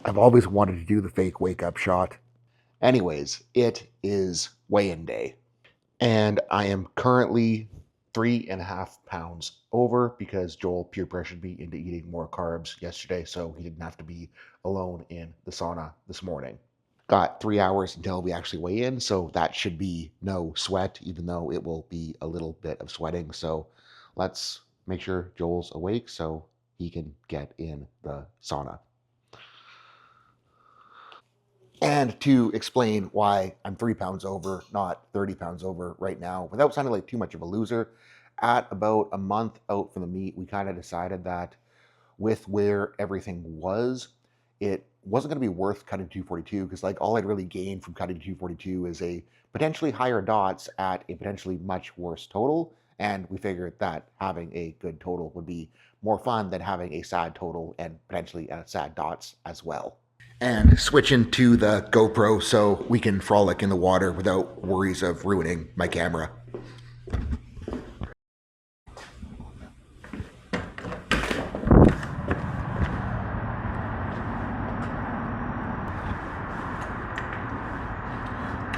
I've always wanted to do the fake wake up shot. Anyways, it is weigh-in day, and I am currently 3.5 pounds over because Joel peer pressured me into eating more carbs yesterday, so he didn't have to be alone in the sauna this morning. Got 3 hours until we actually weigh in, so that should be no sweat, even though it will be a little bit of sweating. So let's make sure Joel's awake so he can get in the sauna. And to explain why I'm 3 pounds over, not 30 pounds over right now, without sounding like too much of a loser, at about a month out from the meet, we kind of decided that with where everything was, it wasn't going to be worth cutting 242 because like all I'd really gained from cutting 242 is a potentially higher dots at a potentially much worse total. And we figured that having a good total would be more fun than having a sad total and potentially sad dots as well. And switching to the GoPro so we can frolic in the water without worries of ruining my camera.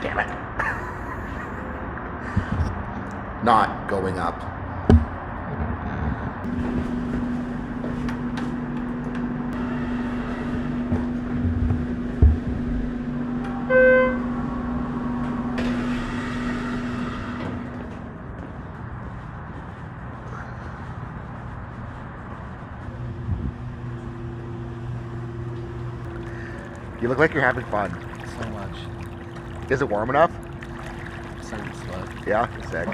Damn it. Not going up. You look like you're having fun. So much. Is it warm enough? Starting to sweat. Yeah, sick.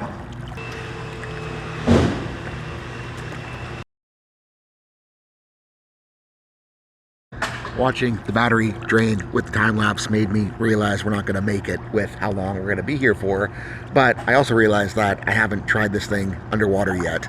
Watching the battery drain with the time lapse made me realize we're not going to make it with how long we're going to be here for. But I also realized that I haven't tried this thing underwater yet.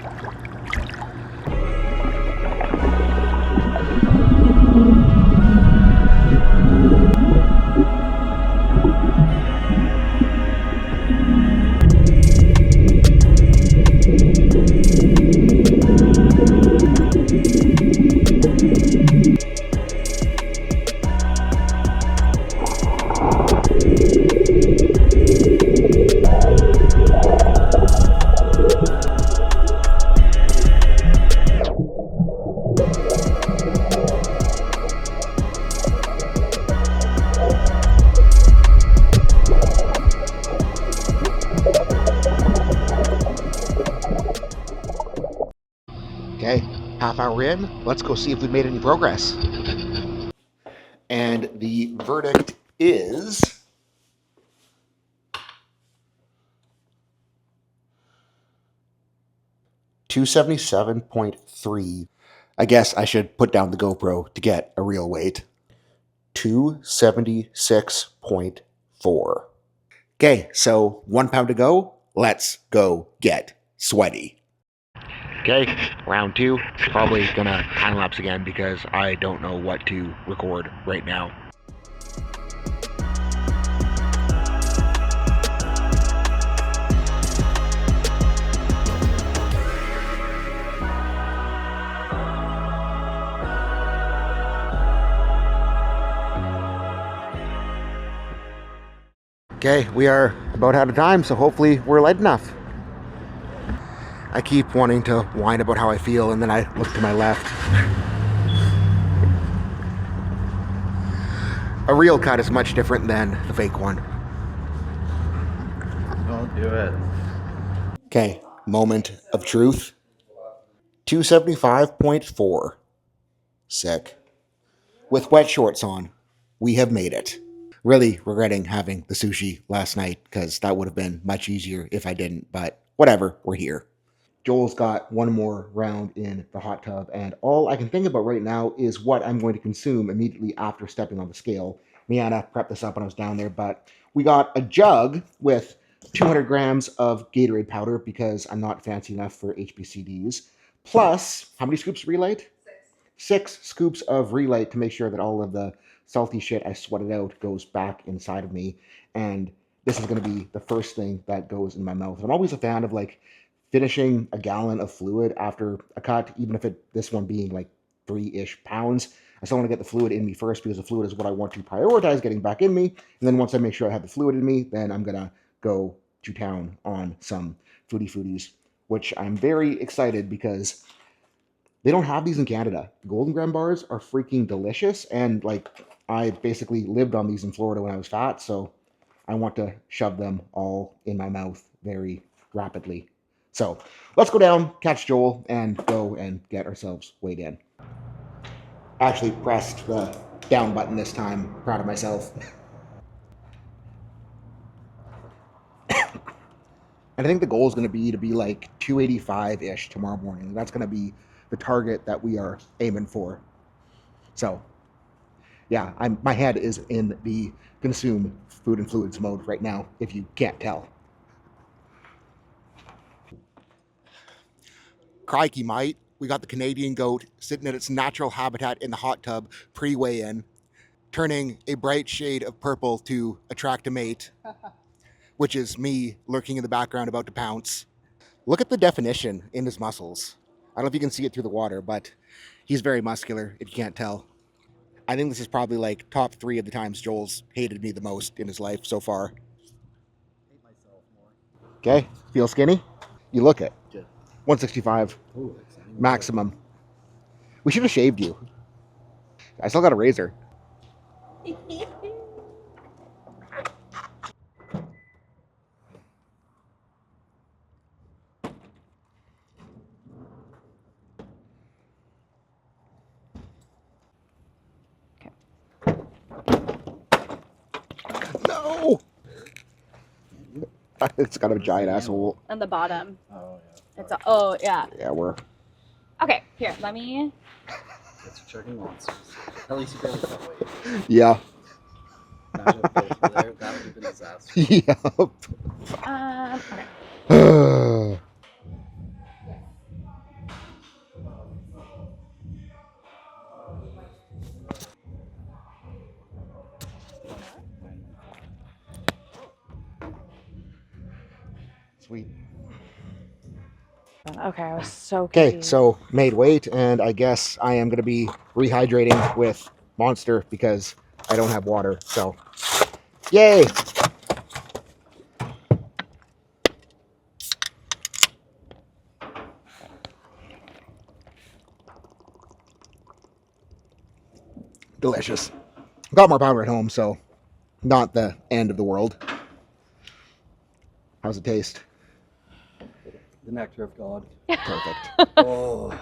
Okay, half hour in, let's go see if we've made any progress. And the verdict is 277.3. I guess I should put down the GoPro to get a real weight. 276.4. Okay, so 1 pound to go. Let's go get sweaty. Okay, round two. Probably gonna time lapse again because I don't know what to record right now. Okay, we are about out of time, so hopefully we're light enough. I keep wanting to whine about how I feel, and then I look to my left. A real cut is much different than the fake one. Don't do it. Okay, moment of truth. 275.4. Sick. With wet shorts on, we have made it. Really regretting having the sushi last night because that would have been much easier if I didn't, but whatever, we're here. Joel's got one more round in the hot tub, and all I can think about right now is what I'm going to consume immediately after stepping on the scale. Miana prepped this up when I was down there, but we got a jug with 200 grams of Gatorade powder because I'm not fancy enough for HBCDs, plus, how many scoops of Relite? 6 scoops of Relite to make sure that all of the salty shit I sweated out goes back inside of me, and this is going to be the first thing that goes in my mouth. I'm always a fan of like finishing a gallon of fluid after a cut, even if this one being like 3-ish pounds. I still want to get the fluid in me first because the fluid is what I want to prioritize getting back in me. And then once I make sure I have the fluid in me, then I'm going to go to town on some foodies, which I'm very excited because they don't have these in Canada. Golden Graham bars are freaking delicious. And like, I basically lived on these in Florida when I was fat. So I want to shove them all in my mouth very rapidly. So let's go down, catch Joel, and go and get ourselves weighed in. Actually pressed the down button this time. Proud of myself. And I think the goal is going to be like 285 ish tomorrow morning. That's going to be the target that we are aiming for. So, yeah, my head is in the consume food and fluids mode right now, if you can't tell. Crikey, mate. We got the Canadian goat sitting in its natural habitat in the hot tub pre weigh in, turning a bright shade of purple to attract a mate, which is me lurking in the background about to pounce. Look at the definition in his muscles. I don't know if you can see it through the water, but he's very muscular, if you can't tell. I think this is probably like top 3 of the times Joel's hated me the most in his life so far. Hate myself more. Okay, feel skinny? You look it. Yeah. 165 Ooh, exciting. maximum. We should have shaved you. I still got a razor. No! It's got a giant asshole. On the bottom. Oh, yeah. It's oh yeah. Yeah, we're. Okay, here, let me. It's chugging monsters. At least you barely felt weight. Yeah. Imagine if both were there, that would have been a disaster. Yep. Okay. Sweet. Okay, I was so Okay, confused. so made weight, and I guess I am going to be rehydrating with Monster because I don't have water. So, yay! Delicious. Got more powder at home, so not the end of the world. How's it taste? The nectar of God. Perfect. Oh.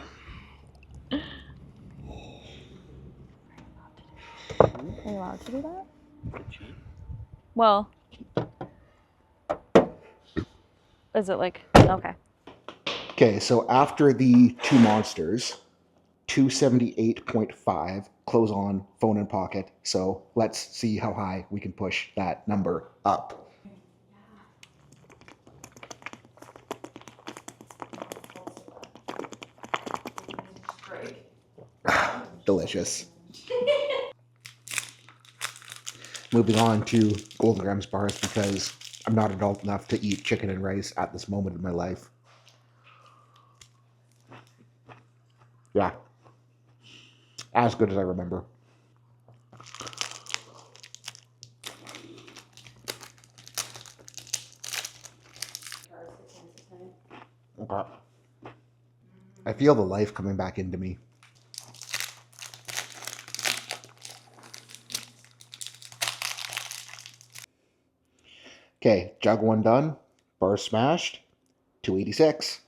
Are you allowed to do that? Well, is it like okay? Okay, so after the 2 monsters, 278.5, close on, phone in pocket. So let's see how high we can push that number up. Delicious. Moving on to Golden Grams bars because I'm not adult enough to eat chicken and rice at this moment in my life. Yeah. As good as I remember. Okay. I feel the life coming back into me. Okay, jug 1 done. Bar smashed. 286.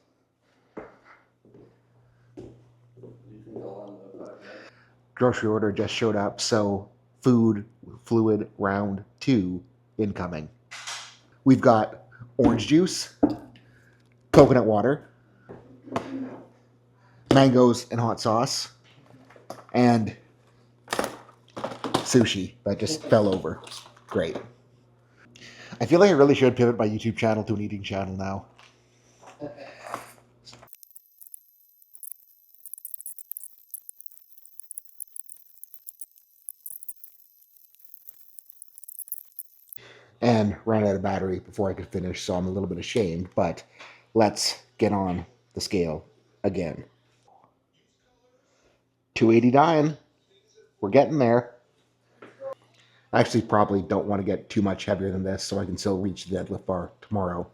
Grocery order just showed up, so food fluid round 2 incoming. We've got orange juice, coconut water, mangoes and hot sauce, and sushi that just fell over. Great. I feel like I really should pivot my YouTube channel to an eating channel now. And ran out of battery before I could finish, so I'm a little bit ashamed, but let's get on the scale again. 289. We're getting there. I actually probably don't want to get too much heavier than this so I can still reach the deadlift bar tomorrow.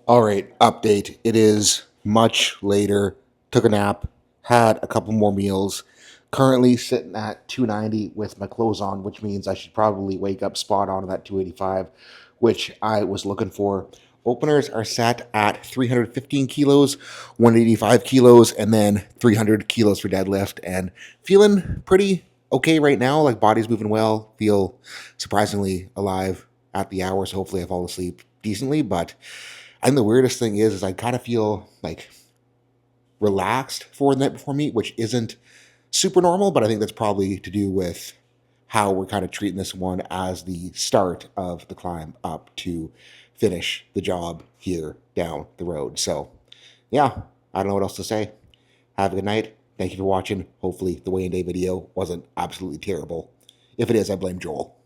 All right, update. It is much later. Took a nap, had a couple more meals. Currently sitting at 290 with my clothes on, which means I should probably wake up spot on at that 285, which I was looking for. Openers are set at 315 kilos, 185 kilos, and then 300 kilos for deadlift. And feeling pretty okay right now. Like, body's moving well. Feel surprisingly alive at the hour, so hopefully I fall asleep decently. But I think the weirdest thing is I kind of feel like relaxed for the night before meet, which isn't super normal, but I think that's probably to do with how we're kind of treating this one as the start of the climb up to finish the job here down the road. So, yeah, I don't know what else to say. Have a good night. Thank you for watching. Hopefully, the weigh-in day video wasn't absolutely terrible. If it is, I blame Joel.